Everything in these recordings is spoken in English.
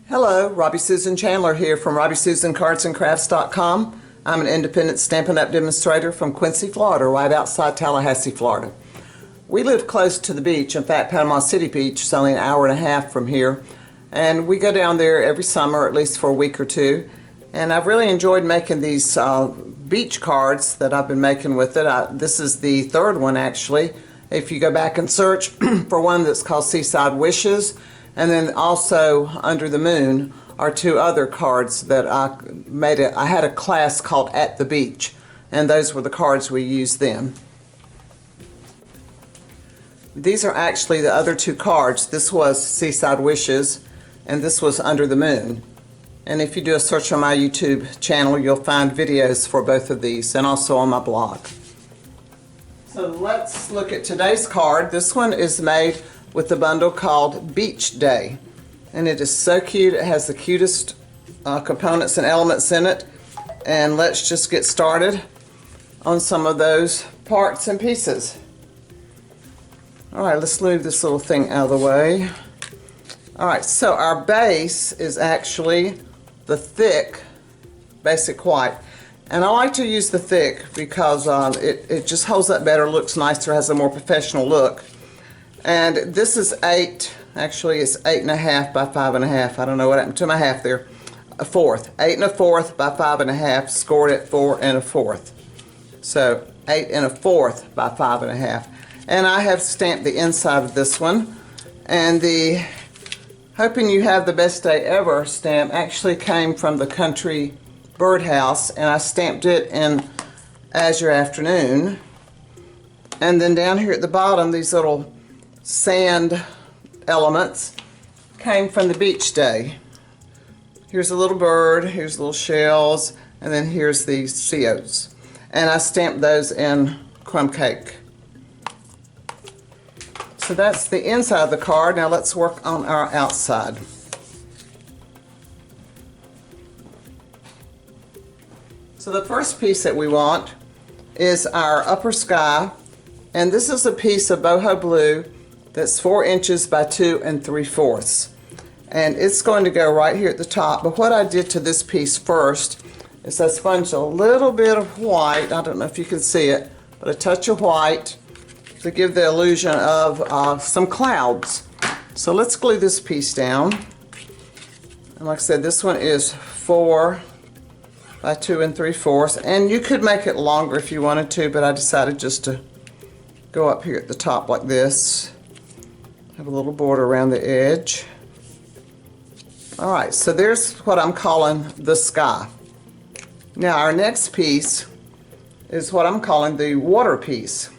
Hello, Robbie Susan Chandler here from RobbieSusanCardsandCrafts.com. I'm an independent Stampin' Up! Demonstrator from Quincy, Florida, right outside Tallahassee, Florida. We live close to the beach. In fact, Panama City Beach is only an hour and a half from here. And we go down there every summer, at least for a week or two. And I've really enjoyed making these beach cards that I've been making with it. This is the third one, actually. If you go back and search for one that's called Seaside Wishes, and then also Under the Moon are two other cards that I made. I had a class called At the Beach, and those were the cards we used then. These are actually the other two cards. This was Seaside Wishes, and this was Under the Moon. And if you do a search on my YouTube channel, you'll find videos for both of these, and also on my blog. So let's look at today's card. This one is made with the bundle called Beach Day, and it is so cute. It has the cutest components and elements in it. And let's just get started on some of those parts and pieces. Alright, let's move this little thing out of the way. Alright, so our base is actually the thick basic white, and I like to use the thick because it just holds up better, looks nicer, has a more professional look. And this is 8, actually it's 8.5 by 5.5. I don't know what happened to my half there. A fourth. 8 1/4 by 5.5, scored at 4 1/4. So 8 1/4 by 5.5. And I have stamped the inside of this one. And the Hoping You Have the Best Day Ever stamp actually came from the Country Birdhouse, and I stamped it in As Your Afternoon. And then down here at the bottom, these little sand elements came from the Beach Day. Here's a little bird, here's little shells, and then here's the sea oats. And I stamped those in crumb cake. So that's the inside of the card. Now let's work on our outside. So the first piece that we want is our upper sky, and this is a piece of boho blue that's 4 inches by 2 3/4. And it's going to go right here at the top. But what I did to this piece first is I sponged a little bit of white. I don't know if you can see it, but a touch of white to give the illusion of some clouds. So let's glue this piece down. And like I said, this one is 4 by 2 3/4. And you could make it longer if you wanted to, but I decided just to go up here at the top like this. Have a little border around the edge. Alright, so there's what I'm calling the sky. Now our next piece is what I'm calling the water piece.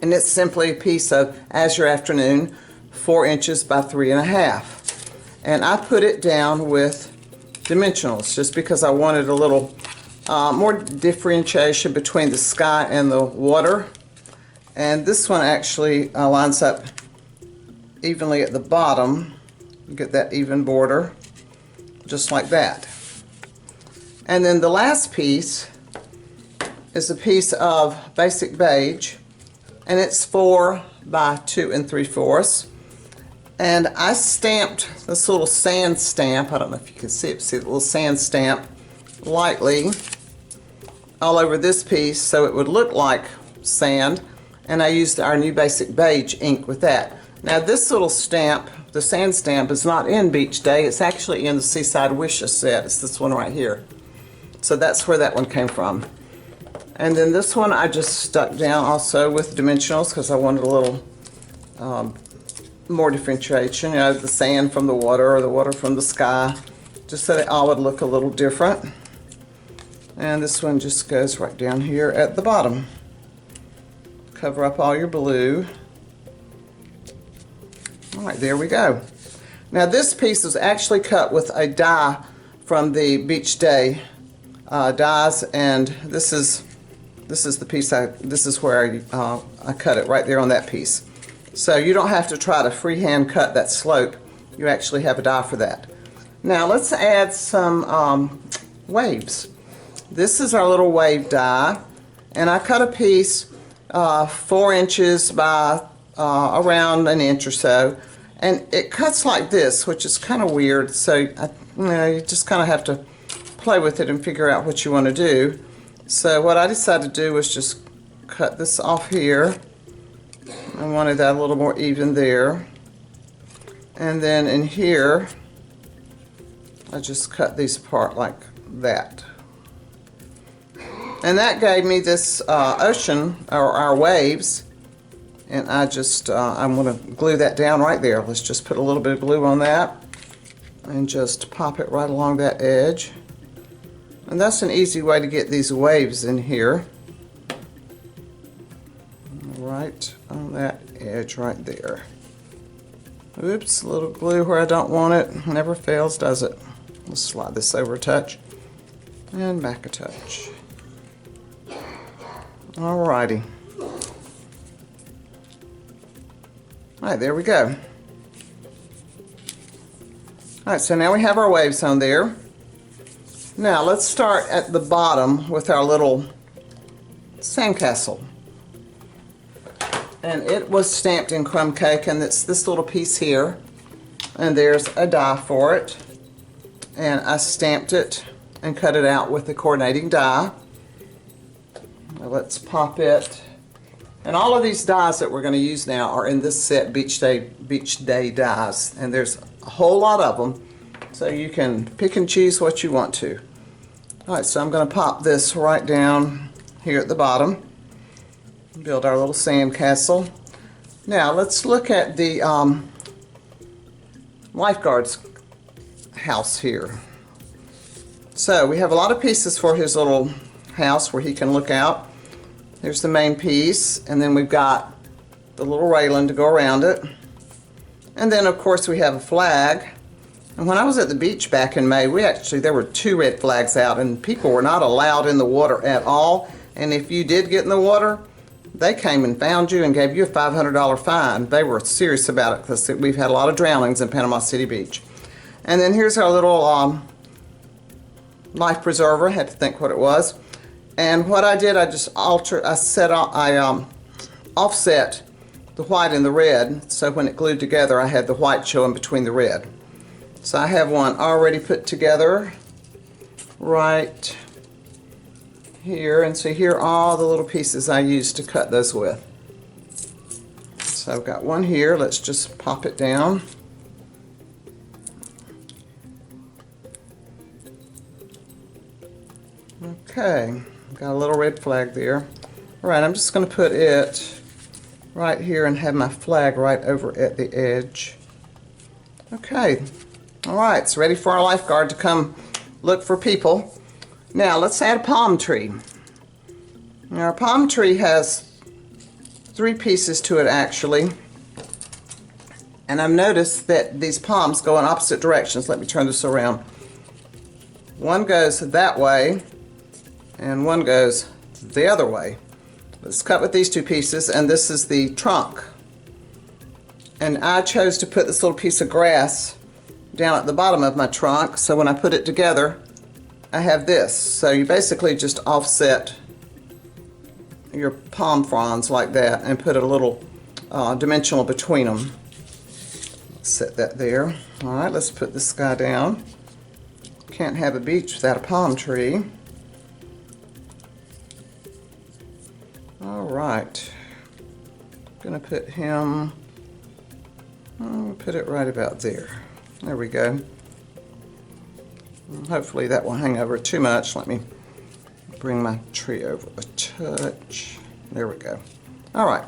And it's simply a piece of As Your Afternoon, 4 inches by 3.5. And I put it down with dimensionals just because I wanted a little more differentiation between the sky and the water. And this one actually lines up evenly at the bottom. You get that even border, just like that. And then the last piece is a piece of basic beige, and it's 4 by 2 3/4. And I stamped this little sand stamp. I don't know if you can see it. See the little sand stamp lightly all over this piece so it would look like sand. And I used our new basic beige ink with that. Now this little stamp, the sand stamp, is not in Beach Day. It's actually in the Seaside Wishes set. It's this one right here. So that's where that one came from. And then this one I just stuck down also with dimensionals because I wanted a little more differentiation. You know, the sand from the water or the water from the sky, just so they all would look a little different. And this one just goes right down here at the bottom. Cover up all your blue. Alright, there we go. Now this piece was actually cut with a die from the Beach Day dies, and this is the piece this is where I cut it right there on that piece. So you don't have to try to freehand cut that slope. You actually have a die for that. Now let's add some waves. This is our little wave die, and I cut a piece 4 inches by around an inch or so, And it cuts like this, which is kind of weird, so you just kind of have to play with it and figure out what you want to do. So what I decided to do was just cut this off here. I wanted that a little more even there. And then in here, I just cut these apart like that. And that gave me this ocean, or our waves. And I'm going to glue that down right there. Let's just put a little bit of glue on that and just pop it right along that edge. And that's an easy way to get these waves in here. Right on that edge right there. Oops, a little glue where I don't want it. Never fails, does it? Let's slide this over a touch and back a touch. Alrighty. Alright, there we go. Alright, so now we have our waves on there. Now let's start at the bottom with our little sandcastle. And it was stamped in crumb cake, and it's this little piece here. And there's a die for it. And I stamped it and cut it out with the coordinating die. Now let's pop it. And all of these dies that we're going to use now are in this set, Beach Day dies. And there's a whole lot of them, so you can pick and choose what you want to. Alright, so I'm going to pop this right down here at the bottom. Build our little sand castle. Now let's look at the lifeguard's house here. So we have a lot of pieces for his little house where he can look out. Here's the main piece, and then we've got the little railing to go around it. And then of course we have a flag. And when I was at the beach back in May, there were 2 red flags out, and people were not allowed in the water at all. And if you did get in the water, they came and found you and gave you a $500 fine. They were serious about it because we've had a lot of drownings in Panama City Beach. And then here's our little life preserver. I had to think what it was. And what I did, I offset the white and the red, so when it glued together, I had the white showing between the red. So I have one already put together right here, and so here are all the little pieces I used to cut those with. So I've got one here. Let's just pop it down. Okay, got a little red flag there. Alright, I'm just going to put it right here and have my flag right over at the edge. Okay, alright, it's ready for our lifeguard to come look for people. Now let's add a palm tree. Now our palm tree has 3 pieces to it actually. And I've noticed that these palms go in opposite directions. Let me turn this around. One goes that way and one goes the other way. Let's cut with these 2 pieces, and this is the trunk. And I chose to put this little piece of grass down at the bottom of my trunk, so when I put it together I have this. So you basically just offset your palm fronds like that and put a little dimensional between them. Set that there. Alright, let's put this guy down. Can't have a beach without a palm tree. Alright, I'm going to put him, I'll put it right about there. There we go. Hopefully that won't hang over too much. Let me bring my tree over a touch. There we go. Alright,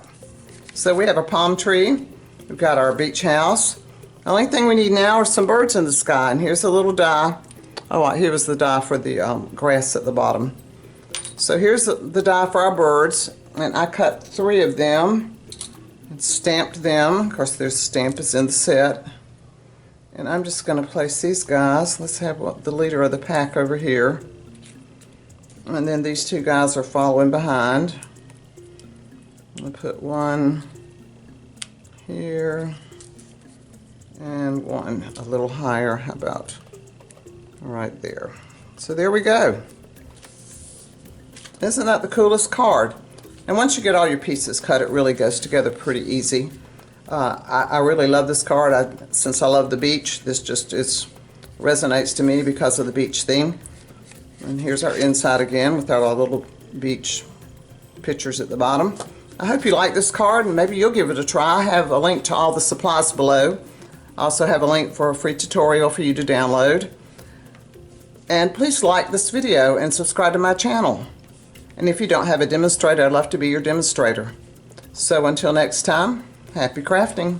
so we have a palm tree. We've got our beach house. The only thing we need now are some birds in the sky, and here's a little die. Oh, here was the die for the grass at the bottom. So here's the die for our birds, and I cut 3 of them and stamped them. Of course, their stamp is in the set. And I'm just going to place these guys. Let's have the leader of the pack over here. And then these 2 guys are following behind. I'm going to put one here and one a little higher. How about right there? So there we go. Isn't that the coolest card? And once you get all your pieces cut, it really goes together pretty easy. I really love this card. Since I love the beach, this just resonates to me because of the beach theme. And here's our inside again with our little beach pictures at the bottom. I hope you like this card, and maybe you'll give it a try. I have a link to all the supplies below. I also have a link for a free tutorial for you to download. And please like this video and subscribe to my channel. And if you don't have a demonstrator, I'd love to be your demonstrator. So until next time, happy crafting.